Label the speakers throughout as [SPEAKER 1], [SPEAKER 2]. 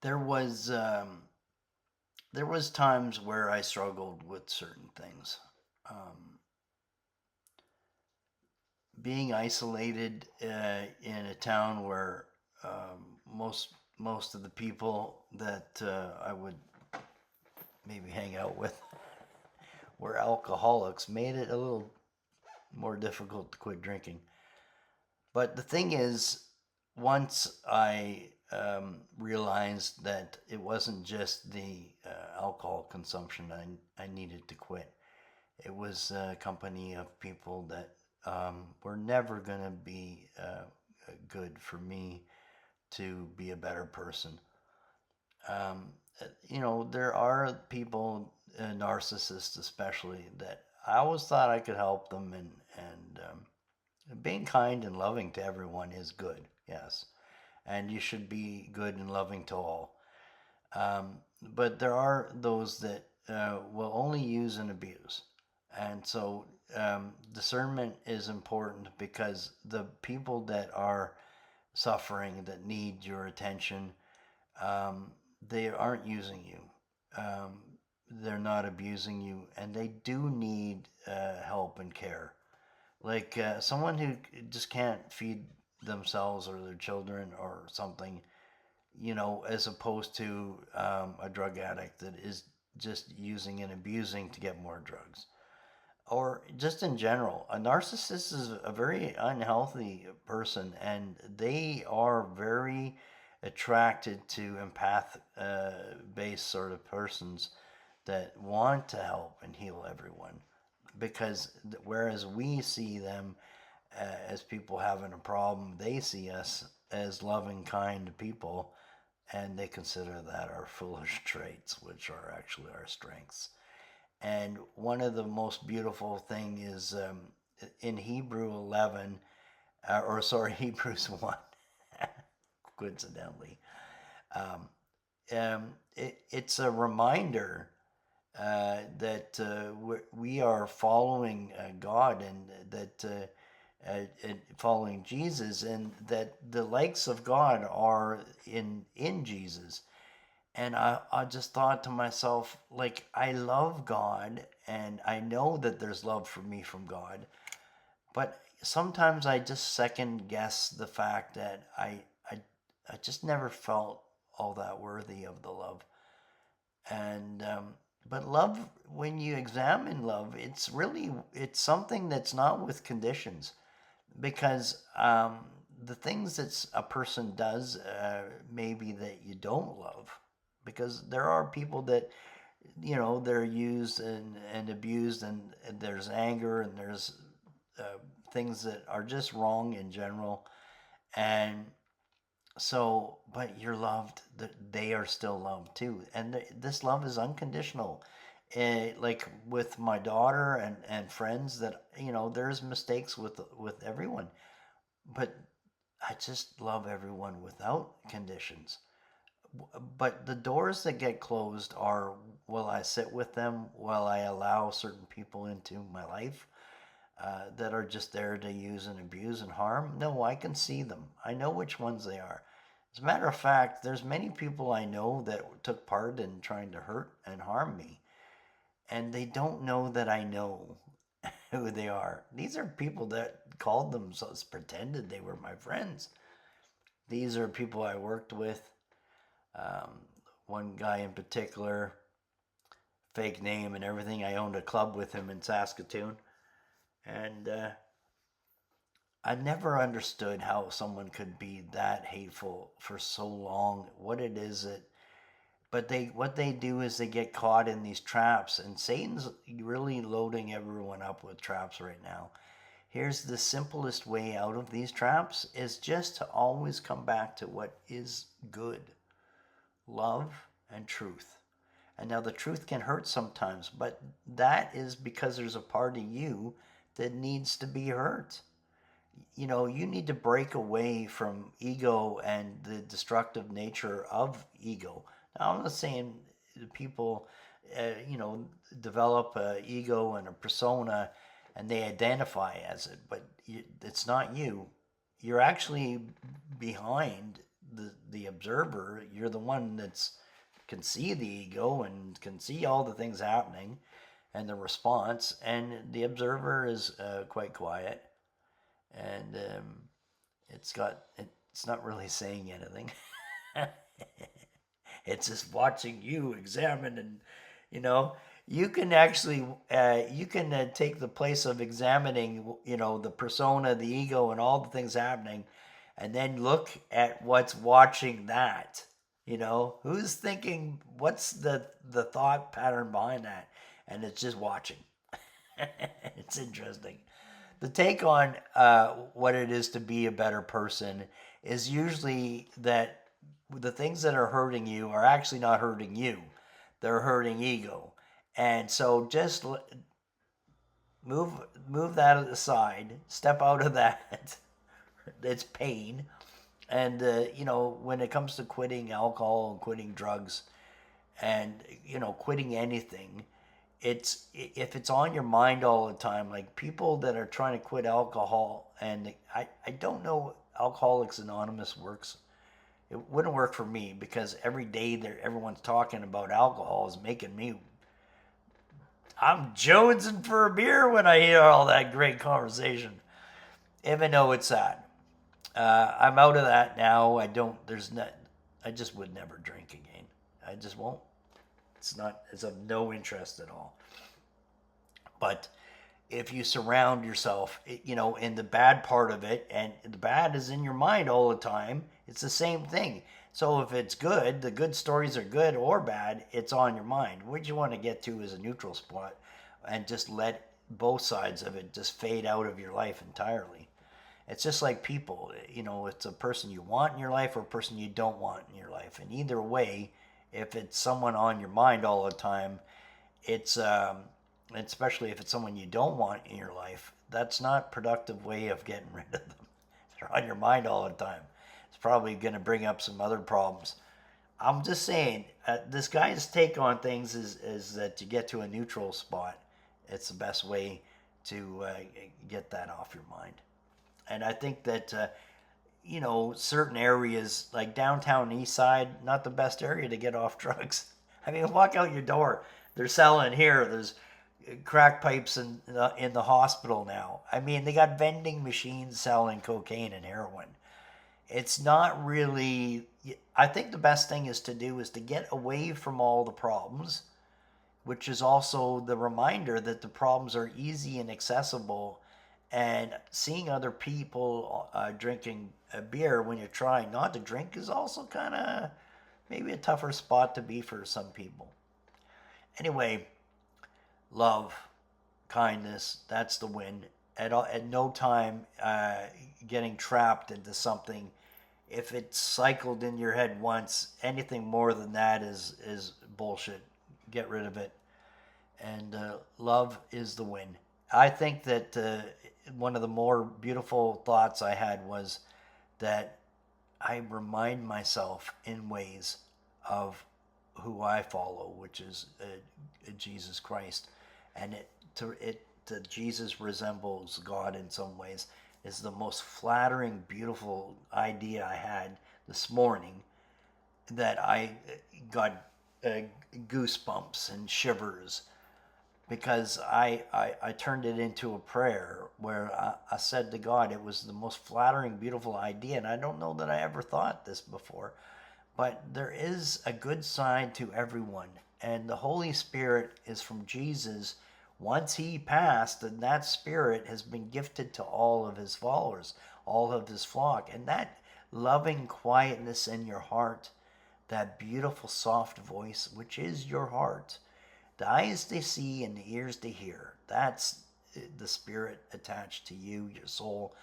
[SPEAKER 1] there was there was times where I struggled with certain things. Um, Being isolated in a town where most of the people that I would maybe hang out with were alcoholics made it a little more difficult to quit drinking. But the thing is, once I realized that it wasn't just the alcohol consumption I needed to quit, it was a company of people that were never going to be good for me to be a better person. Um, there are people, narcissists especially, that I always thought I could help them, and being kind and loving to everyone is good, yes, and you should be good and loving to all. But there are those that will only use and abuse, and so discernment is important because the people that are suffering that need your attention, um, they aren't using you. Um, they're not abusing you, and they do need help and care. Like someone who just can't feed themselves or their children or something, as opposed to a drug addict that is just using and abusing to get more drugs. Or just in general, a narcissist is a very unhealthy person, and they are very attracted to empath based sort of persons that want to help and heal everyone. Because whereas we see them as people having a problem, they see us as loving, kind people, and they consider that our foolish traits, which are actually our strengths. And one of the most beautiful thing is in Hebrew 11, or sorry, Hebrews 1, coincidentally. Um, it's a reminder that we are following God, and that following Jesus, and that the likes of God are in Jesus. And I just thought to myself, like, I love God and I know that there's love for me from God, but sometimes I just second guess the fact that I just never felt all that worthy of the love. And but love, when you examine love, it's something that's not with conditions, because the things that a person does, maybe that you don't love, because there are people that they're used and abused, and there's anger, and there's uh, things that are just wrong in general. And so, but you're loved, that they are still loved too, and this love is unconditional. Like with my daughter and friends, that there's mistakes with everyone, but I just love everyone without conditions. But the doors that get closed are, will I sit with them? Will I allow certain people into my life that are just there to use and abuse and harm? No, I can see them. I know which ones they are. As a matter of fact, there's many people I know that took part in trying to hurt and harm me, and they don't know that I know who they are. These are people that called themselves, pretended they were my friends. These are people I worked with. Um, One guy in particular, fake name and everything. I owned a club with him in Saskatoon, and I never understood how someone could be that hateful for so long. What it is that, but what they do is they get caught in these traps, and Satan's really loading everyone up with traps right now. Here's the simplest way out of these traps, is just to always come back to what is good: love and truth. And now the truth can hurt sometimes, but that is because there's a part of you that needs to be hurt. You need to break away from ego and the destructive nature of ego. Now, I'm not saying people, develop a ego and a persona and they identify as it, but it's not you. You're actually behind the observer. You're the one that's can see the ego and can see all the things happening and the response, and the observer is quite quiet, and it's not really saying anything. It's just watching you examine, and you know you can actually you can take the place of examining, the persona, the ego, and all the things happening, and then look at what's watching that. Who's thinking, what's the thought pattern behind that, and it's just watching. It's interesting. The take on what it is to be a better person is usually that the things that are hurting you are actually not hurting you, they're hurting ego. And so just move move that aside, step out of that. It's pain. And when it comes to quitting alcohol and quitting drugs and quitting anything, it's if it's on your mind all the time, like people that are trying to quit alcohol, and I don't know Alcoholics Anonymous works. It wouldn't work for me because every day everyone's talking about alcohol is making me, I'm jonesing for a beer when I hear all that great conversation, even though it's sad. I'm out of that now. I just would never drink again. I just won't. It's of no interest at all. But if you surround yourself, in the bad part of it, and the bad is in your mind all the time, it's the same thing. So if it's good, the good stories are good or bad, it's on your mind. What you want to get to is a neutral spot and just let both sides of it just fade out of your life entirely. It's just like people, it's a person you want in your life or a person you don't want in your life. And either way, if it's someone on your mind all the time, it's especially if it's someone you don't want in your life, that's not a productive way of getting rid of them. They're on your mind all the time. It's probably going to bring up some other problems. I'm just saying, this guy's take on things is that to get to a neutral spot, it's the best way to get that off your mind. And I think that, certain areas like downtown East Side, not the best area to get off drugs. I mean, walk out your door. They're selling here. There's crack pipes in the hospital now. I mean, they got vending machines selling cocaine and heroin. It's not really. I think the best thing is to get away from all the problems, which is also the reminder that the problems are easy and accessible. And seeing other people drinking a beer when you're trying not to drink is also kind of maybe a tougher spot to be for some people. Anyway, love, kindness, that's the win. At no time getting trapped into something. If it's cycled in your head once, anything more than that is bullshit. Get rid of it. And love is the win. I think that one of the more beautiful thoughts I had was that I remind myself in ways of who I follow, which is Jesus Christ, and Jesus resembles God in some ways. Is the most flattering, beautiful idea I had this morning that I got goosebumps and shivers because I turned it into a prayer where I said to God, it was the most flattering, beautiful idea. And I don't know that I ever thought this before, but there is a good side to everyone. And the Holy Spirit is from Jesus. Once he passed, and that Spirit has been gifted to all of his followers, all of his flock. And that loving quietness in your heart, that beautiful, soft voice, which is your heart, the eyes they see and the ears they hear. That's the Spirit attached to you, your soul.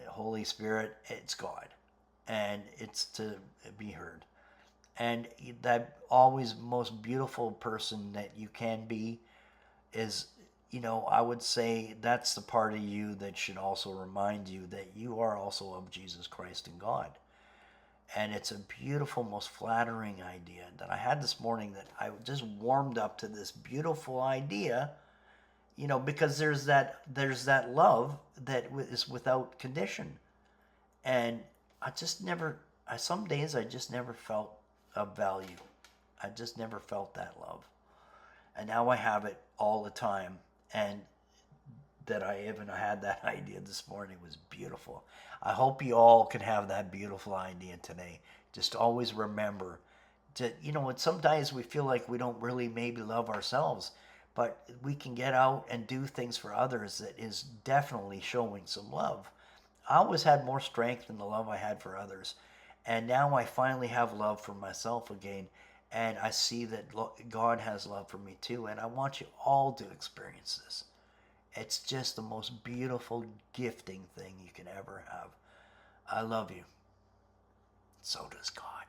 [SPEAKER 1] Holy Spirit, it's God. And it's to be heard. And that always most beautiful person that you can be is, I would say that's the part of you that should also remind you that you are also of Jesus Christ and God. And it's a beautiful, most flattering idea that I had this morning, that I just warmed up to this beautiful idea, because there's that love that is without condition. And I some days I just never felt of value. I just never felt that love. And now I have it all the time. And that I even had that idea this morning was beautiful. I hope you all can have that beautiful idea today. Just always remember to, and sometimes we feel like we don't really maybe love ourselves, but we can get out and do things for others that is definitely showing some love. I always had more strength in the love I had for others. And now I finally have love for myself again. And I see that God has love for me too. And I want you all to experience this. It's just the most beautiful gifting thing you can ever have. I love you. So does God.